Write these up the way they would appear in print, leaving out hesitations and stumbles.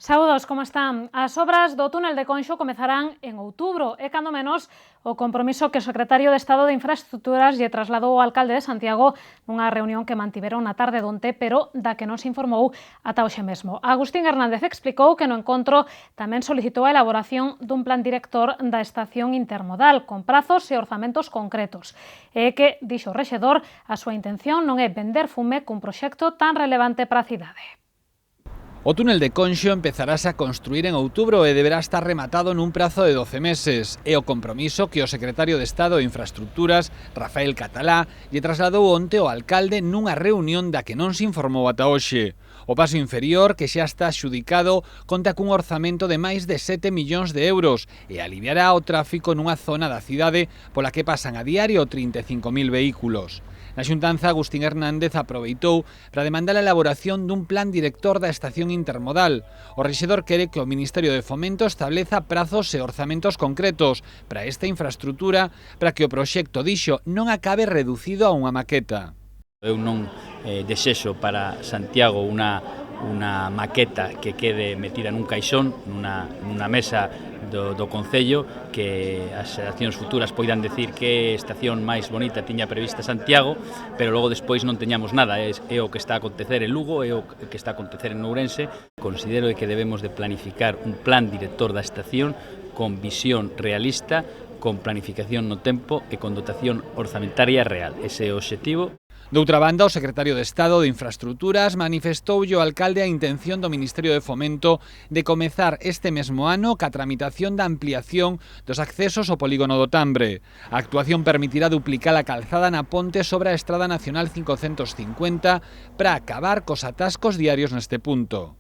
Saúdos, como están? As obras do túnel de Conxo comezarán en outubro e, cando menos, o compromiso que o secretario de Estado de Infraestructuras lle trasladou ao alcalde de Santiago nunha reunión que mantiveron na tarde donte, pero da que non se informou ata hoxe mesmo. Agustín Hernández explicou que no encontro tamén solicitou a elaboración dun plan director da estación intermodal con prazos e orzamentos concretos. E que, dixo o rexedor, a súa intención non é vender fume cun proxecto tan relevante para a cidade. O túnel de Conxo empezarase a construir en outubro e deberá estar rematado nun prazo de 12 meses. É o compromiso que o secretario de Estado de Infraestructuras, Rafael Catalá, lle trasladou onte ao alcalde nunha reunión da que non se informou ata hoxe. O paso inferior, que xa está adxudicado, conta cun orzamento de máis de 7 millóns de euros e aliviará o tráfico nunha zona da cidade pola que pasan a diario 35.000 vehículos. Na xuntanza, Agustín Hernández aproveitou para demandar a elaboración dun plan director da estación intermodal. O rexedor quere que o Ministerio de Fomento estableza prazos e orzamentos concretos para esta infraestructura para que o proxecto, dixo, non acabe reducido a unha maqueta. Eu non desexo para Santiago unha maqueta que quede metida nun caixón, nunha mesa do Concello, que as xeracións futuras poidan decir que estación máis bonita tiña prevista Santiago, pero logo despois non teñamos nada. É o que está a acontecer en Lugo, é o que está a acontecer en Ourense. Considero que debemos de planificar un plan director da estación con visión realista, con planificación no tempo e con dotación orzamentaria real. Ese é o obxectivo. Doutra banda, o secretario de Estado de Infraestructuras manifestoulle ao alcalde a intención do Ministerio de Fomento de comezar este mesmo ano ca tramitación da ampliación dos accesos ao polígono do Tambre. A actuación permitirá duplicar a calzada na ponte sobre a Estrada Nacional 550 para acabar cos atascos diarios neste punto.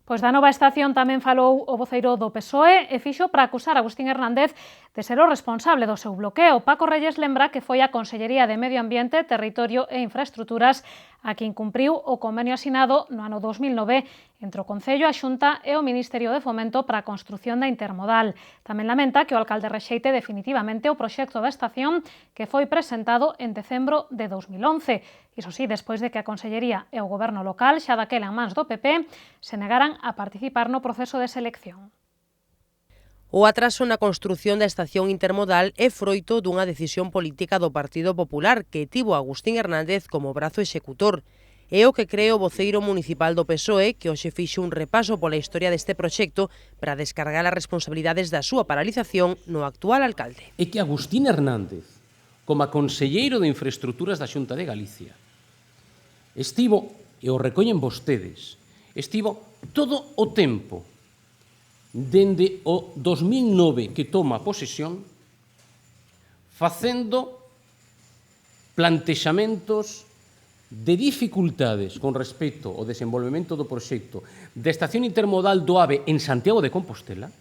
Pois da nova estación tamén falou o voceiro do PSOE e fixo para acusar a Agustín Hernández de ser o responsable do seu bloqueo. Paco Reyes lembra que foi a Consellería de Medio Ambiente, Territorio e Infraestructuras a que incumpriu o convenio asinado no ano 2009 entre o Concello, a Xunta e o Ministerio de Fomento para a construción da intermodal. Tamén lamenta que o alcalde rexeite definitivamente o proxecto da estación que foi presentado en decembro de 2011. Iso sí, despois de que a Consellería e o Goberno local, xa daquela en mans do PP, se negaran a participar no proceso de selección. O atraso na construción da estación intermodal é froito dunha decisión política do Partido Popular que tivo Agustín Hernández como brazo executor. É o que cree o voceiro municipal do PSOE, que hoxe fixo un repaso pola historia deste proxecto para descargar as responsabilidades da súa paralización no actual alcalde. É que Agustín Hernández, como conselleiro de Infraestructuras da Xunta de Galicia, estivo, e o recoñen vostedes, estivo todo o tempo dende o 2009 que toma posesión facendo plantexamentos de dificultades con respecto ao desenvolvemento do proxecto da estación intermodal do AVE en Santiago de Compostela,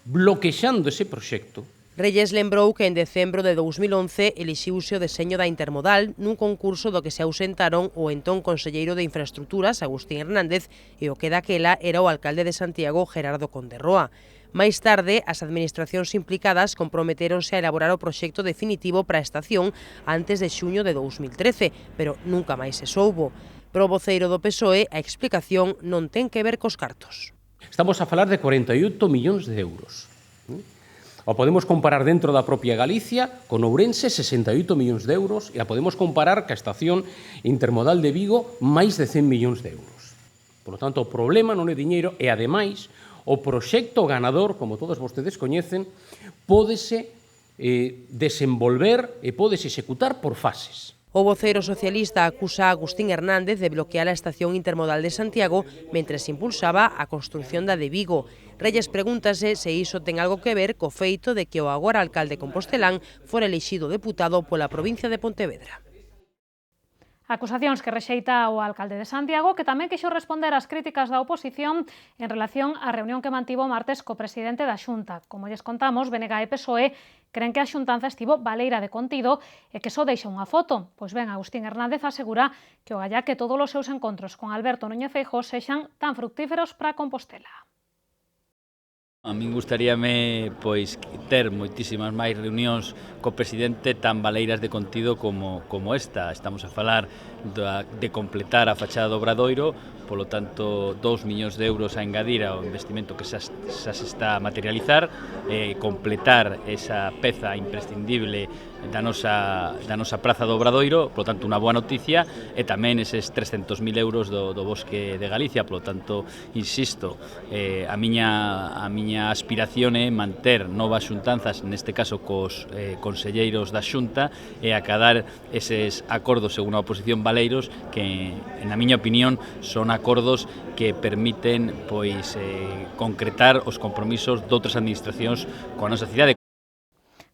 bloquexando ese proxecto. Reyes lembrou que en decembro de 2011 elixiuse o deseño da intermodal nun concurso do que se ausentaron o entón conselleiro de Infraestructuras, Agustín Hernández, e o que daquela era o alcalde de Santiago, Gerardo Conderroa. Máis tarde, as administracións implicadas comprometéronse a elaborar o proxecto definitivo para a estación antes de xuño de 2013, pero nunca máis se soubo. Pero o voceiro do PSOE, a explicación non ten que ver cos cartos. Estamos a falar de 48 millóns de euros. O podemos comparar dentro da propia Galicia con Ourense 68 millóns de euros e a podemos comparar ca estación intermodal de Vigo máis de 100 millóns de euros. Por lo tanto, o problema non é diñeiro e, ademais, o proxecto ganador, como todos vostedes coñecen, pódese desenvolver e pódese executar por fases. O voceiro socialista acusa a Agustín Hernández de bloquear a estación intermodal de Santiago mentres impulsaba a construción da de Vigo. Reyes pregúntase se iso ten algo que ver co feito de que o agora alcalde compostelán fora elixido deputado pola provincia de Pontevedra. Acusacións que rexeita o alcalde de Santiago, que tamén quixo responder ás críticas da oposición en relación á reunión que mantivo o martes co presidente da Xunta. Como lles contamos, BNG e PSOE creen que a xuntanza estivo baleira de contido e que só deixa unha foto. Pois ben, Agustín Hernández asegura que o galla que todos os seus encontros con Alberto Núñez Feijóo sexan tan fructíferos para Compostela. A min gustaríame ter moitísimas máis reunións co presidente tan baleiras de contido como esta. Estamos a falar de completar a fachada do Obradoiro, polo tanto 2 millóns de euros a engadir ao investimento que xa se está a materializar, completar esa peza imprescindible da nosa praza do Obradoiro, polo tanto unha boa noticia, e tamén eses 300.000 euros do Bosque de Galicia. Polo tanto, insisto, a miña aspiración é manter novas xuntanzas, neste caso cos conselleiros da Xunta, e acadar eses acordos según a oposición baleiros que, na miña opinión, son acordos que permiten concretar os compromisos doutras administracións coa nosa cidade.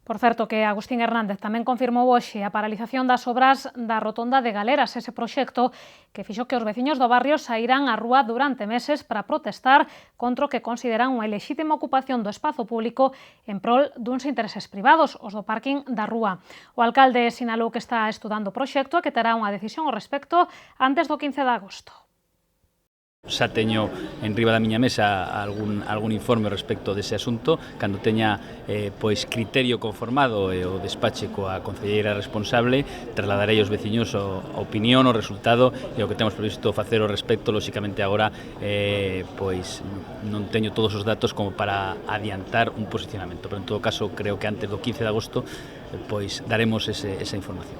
Por certo, que Agustín Hernández tamén confirmou hoxe a paralización das obras da Rotonda de Galeras, ese proxecto que fixo que os veciños do barrio saíran á rúa durante meses para protestar contra o que consideran unha ilexítima ocupación do espazo público en prol duns intereses privados, os do parking da rúa. O alcalde sinalou que está estudando o proxecto e que terá unha decisión ao respecto antes do 15 de agosto. Xa teño en riba da miña mesa algún informe respecto dese asunto. Cando teña criterio conformado e o despache coa concelleira responsable, trasladarei aos veciños a opinión, o resultado e o que temos previsto facer ao respecto. Lóxicamente agora non teño todos os datos como para adiantar un posicionamento, pero en todo caso creo que antes do 15 de agosto daremos esa información.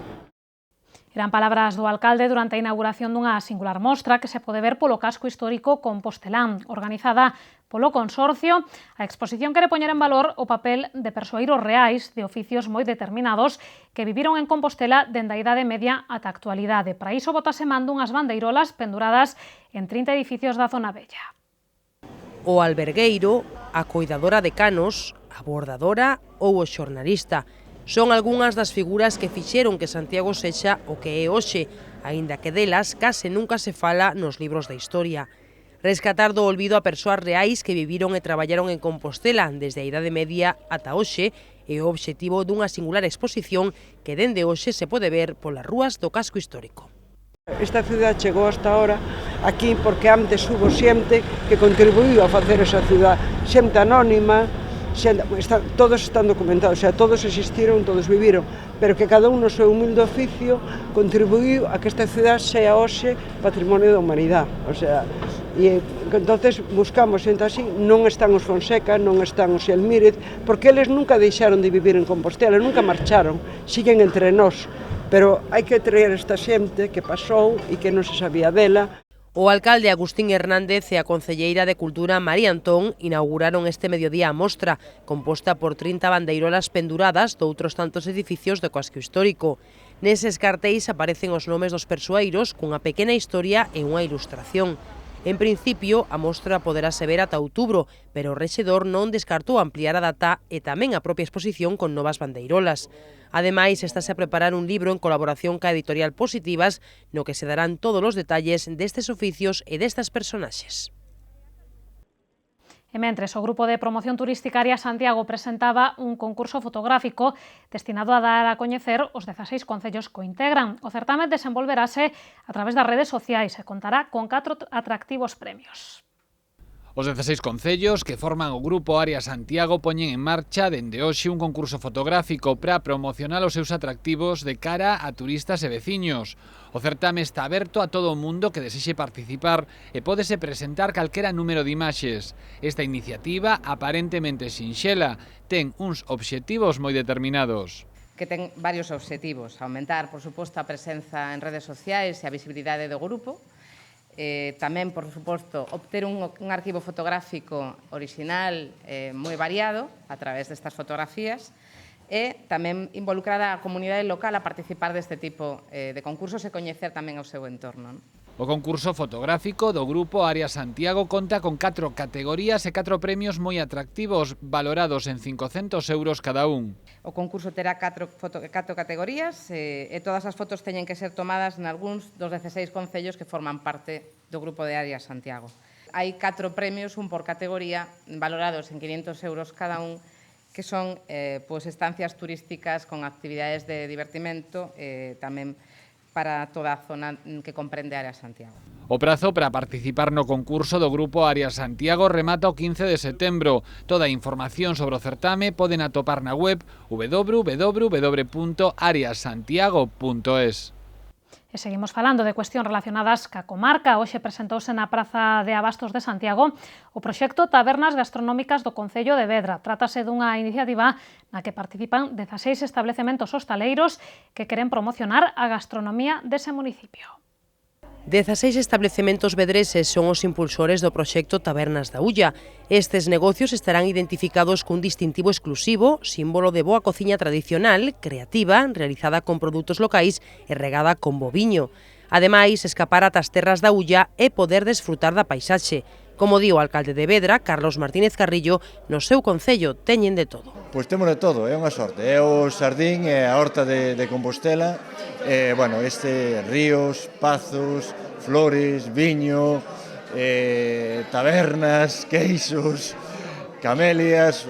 Eran palabras do alcalde durante a inauguración dunha singular mostra que se pode ver polo casco histórico compostelán, organizada polo Consorcio. A exposición quere poñer en valor o papel de persoeiros reais de oficios moi determinados que viviron en Compostela dende a Idade Media ata a actualidade. Para iso botase mando unhas bandeirolas penduradas en 30 edificios da zona vella. O albergueiro, a coidadora de canos, a bordadora ou o xornalista son algunhas das figuras que fixeron que Santiago sexa o que é hoxe, aínda que delas case nunca se fala nos libros da historia. Rescatar do olvido a persoas reais que viviron e traballaron en Compostela desde a Idade Media ata hoxe é o obxectivo dunha singular exposición que dende hoxe se pode ver polas rúas do casco histórico. Esta ciudad chegou hasta ahora aquí porque antes hubo xente que contribuiu a facer esa ciudad, xente anónima, todos están documentados, todos existiron, todos viviron, pero que cada un no seu humilde oficio contribuiu a que esta ciudad sea hoxe patrimonio da humanidade. E entonces buscamos xente así, non están os Fonseca, non están os Elmírez, porque eles nunca deixaron de vivir en Compostela, nunca marcharon, siguen entre nós, pero hai que traer esta xente que pasou e que non se sabía dela. O alcalde Agustín Hernández e a concelleira de Cultura María Antón inauguraron este mediodía a mostra, composta por 30 bandeirolas penduradas doutros tantos edificios do casco histórico. Neses cartéis aparecen os nomes dos persoeiros cunha pequena historia e unha ilustración. En principio, a mostra poderase ver ata outubro, pero o rexedor non descartou ampliar a data e tamén a propia exposición con novas bandeirolas. Ademais, estase a preparar un libro en colaboración ca editorial Positivas, no que se darán todos os detalles destes oficios e destas personaxes. E mentres, o Grupo de Promoción Turística Arias Santiago presentaba un concurso fotográfico destinado a dar a coñecer os 16 concellos que o integran. O certame desenvolverase a través das redes sociais e contará con 4 atractivos premios. Os 16 concellos que forman o Grupo Arias Santiago poñen en marcha dende hoxe un concurso fotográfico para promocionar os seus atractivos de cara a turistas e veciños. O certame está aberto a todo o mundo que desexe participar e pódese presentar calquera número de imaxes. Esta iniciativa, aparentemente sinxela, ten uns obxectivos moi determinados. Que ten varios obxectivos: aumentar, por suposto, a presenza en redes sociais e a visibilidade do grupo, tamén, por suposto, obter un arquivo fotográfico orixinal moi variado a través destas fotografías e tamén involucrar a comunidade local a participar deste tipo de concursos e coñecer tamén o seu entorno. O concurso fotográfico do Grupo Arias Santiago conta con 4 categorías e 4 premios moi atractivos, valorados en 500 euros cada un. O concurso terá 4 categorías e todas as fotos teñen que ser tomadas en algúns dos 16 concellos que forman parte do Grupo de Arias Santiago. Hai 4 premios, un por categoría, valorados en 500 euros cada un, que son estancias turísticas con actividades de divertimento tamén para toda a zona que comprende Arias Santiago. O O prazo para participar no concurso do Grupo Arias Santiago remata o 15 de setembro. Toda a información sobre o certame poden atopar na web www.ariassantiago.es. E seguimos falando de cuestións relacionadas ca comarca. Hoxe presentouse na Praza de Abastos de Santiago o proxecto Tabernas Gastronómicas do Concello de Vedra. Trátase dunha iniciativa na que participan 16 establecementos hostaleiros que queren promocionar a gastronomía dese municipio. 16 establecementos vedreses son os impulsores do proxecto Tabernas da Ulla. Estes negocios estarán identificados cun distintivo exclusivo, símbolo de boa cociña tradicional, creativa, realizada con produtos locais e regada con boviño. Ademais, escapar ata as terras da Ulla e poder desfrutar da paisaxe. Como di o alcalde de Vedra, Carlos Martínez Carrillo, no seu concello teñen de todo. Pois temos de todo, é unha sorte. É o Sardín e a horta de Compostela, ríos, pazos, flores, viño, tabernas, queixos, camelias,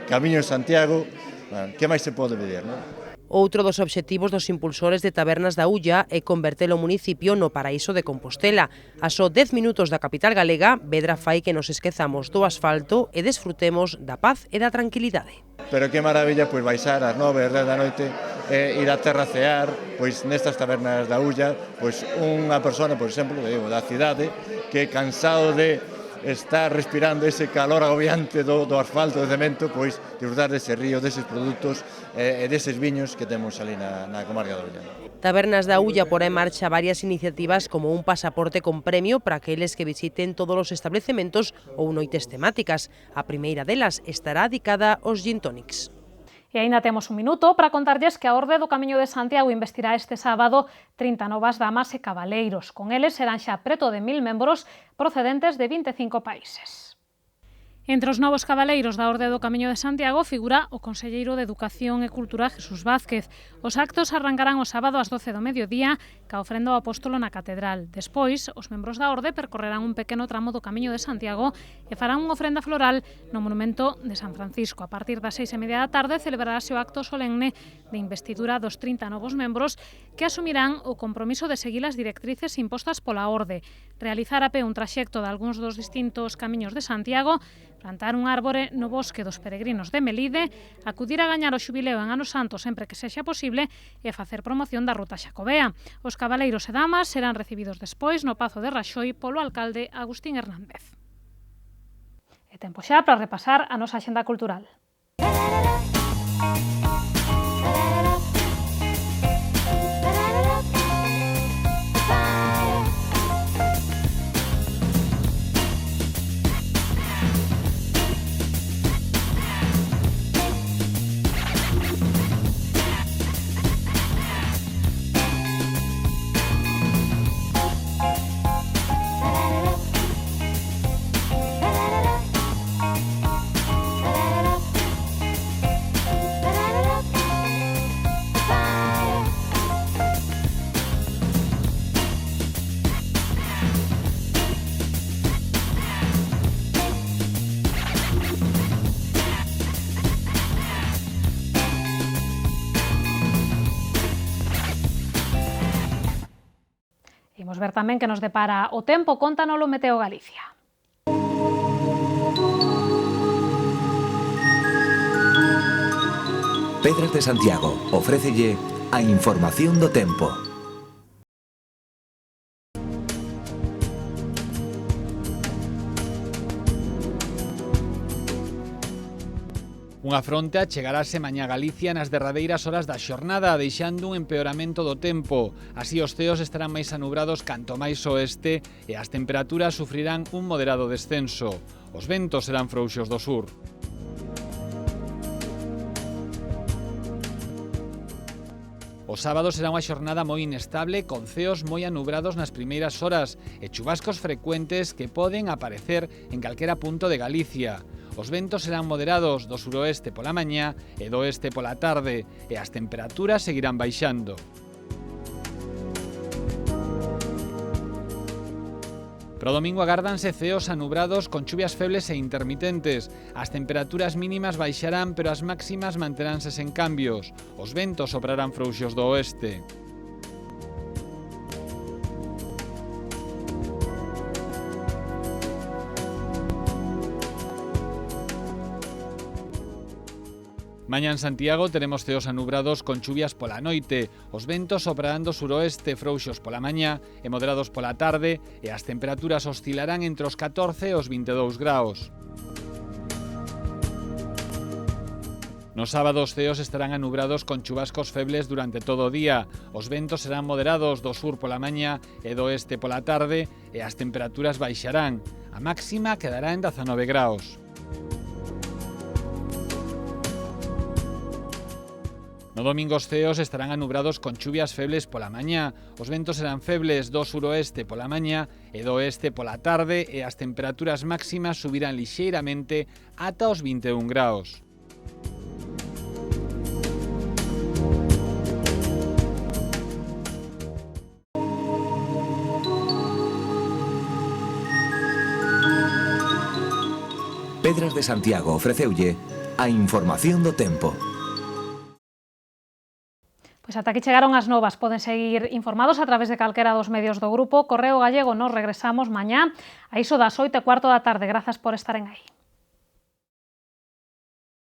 Camiño de Santiago. Bueno, que máis se pode pedir, non? Outro dos obxectivos dos impulsores de Tabernas da Ulla é converter o municipio no paraíso de Compostela. A só 10 minutos da capital galega, Vedra fai que nos esquezamos do asfalto e desfrutemos da paz e da tranquilidade. Pero que maravilla pois baixar ás 9, 10 da noite e ir a terracear, pois nestas Tabernas da Ulla, pois unha persona, por exemplo, da cidade, que cansado de estar respirando ese calor agobiante do asfalto, do cemento, pois disfrutar dese río, deses produtos e deses viños que temos ali na comarca da Ulla. Tabernas da Ulla porá en marcha varias iniciativas como un pasaporte con premio para aqueles que visiten todos os establecementos ou noites temáticas. A primeira delas estará dedicada aos gin tonics. E aínda temos un minuto para contarlles que a Orde do Camiño de Santiago investirá este sábado 30 novas damas e cabaleiros. Con eles serán xa preto de 1000 membros procedentes de 25 países. Entre os novos cabaleiros da Orde do Camiño de Santiago figura o conselleiro de Educación e Cultura Jesús Vázquez. Os actos arrancarán o sábado ás 12 do mediodía ca ofrenda ao apóstolo na Catedral. Despois, os membros da Orde percorrerán un pequeno tramo do Camiño de Santiago e farán unha ofrenda floral no monumento de San Francisco. A partir das 6:30 da tarde celebrarase o acto solemne de investidura dos 30 novos membros que asumirán o compromiso de seguir as directrices impostas pola Orde, realizar a pé un traxecto de algúns dos distintos camiños de Santiago, plantar un árbore no bosque dos peregrinos de Melide, acudir a gañar o xubileo en Ano Santo sempre que sexa posible e facer promoción da Ruta Xacobea. Os cabaleiros e damas serán recibidos despois no Pazo de Raxoi polo alcalde Agustín Hernández. E tempo xa para repasar a nosa axenda cultural. Imos ver tamén que nos depara o tempo, cóntanolo Meteo Galicia. Pedras de Santiago ofrécelle a información do tempo. Unha fronte chegarase mañá a Galicia nas derradeiras horas da xornada, deixando un empeoramento do tempo. Así os ceos estarán máis anubrados canto máis oeste e as temperaturas sufrirán un moderado descenso. Os ventos serán frouxos do sur. O sábado será unha xornada moi inestable con ceos moi anubrados nas primeiras horas e chubascos frecuentes que poden aparecer en calquera punto de Galicia. Os ventos serán moderados do suroeste pola mañá e do oeste pola tarde e as temperaturas seguirán baixando. Pro domingo agárdanse ceos anubrados con chuvias febles e intermitentes. As temperaturas mínimas baixarán, pero as máximas manteránse sen cambios. Os ventos soprarán frouxos do oeste. Mañá en Santiago teremos ceos anubrados con chuvias pola noite. Os ventos soprarán do suroeste frouxos pola mañá e moderados pola tarde e as temperaturas oscilarán entre os 14 e os 22 graus. No sábado os ceos estarán anubrados con chubascos febles durante todo o día. Os ventos serán moderados do sur pola mañá e do oeste pola tarde e as temperaturas baixarán. A máxima quedará en 19 graus. No domingo os ceos estarán anubrados con chuvias febles pola mañá. Os ventos serán febles do suroeste pola mañá e do oeste pola tarde e as temperaturas máximas subirán lixeiramente ata os 21 graus. Pedras de Santiago ofreceulle a información do tempo. Pois ata aquí chegaron as novas. Poden seguir informados a través de calquera dos medios do grupo Correo Gallego. Nos regresamos mañá a iso das 8:15 da tarde. Grazas por estaren aí.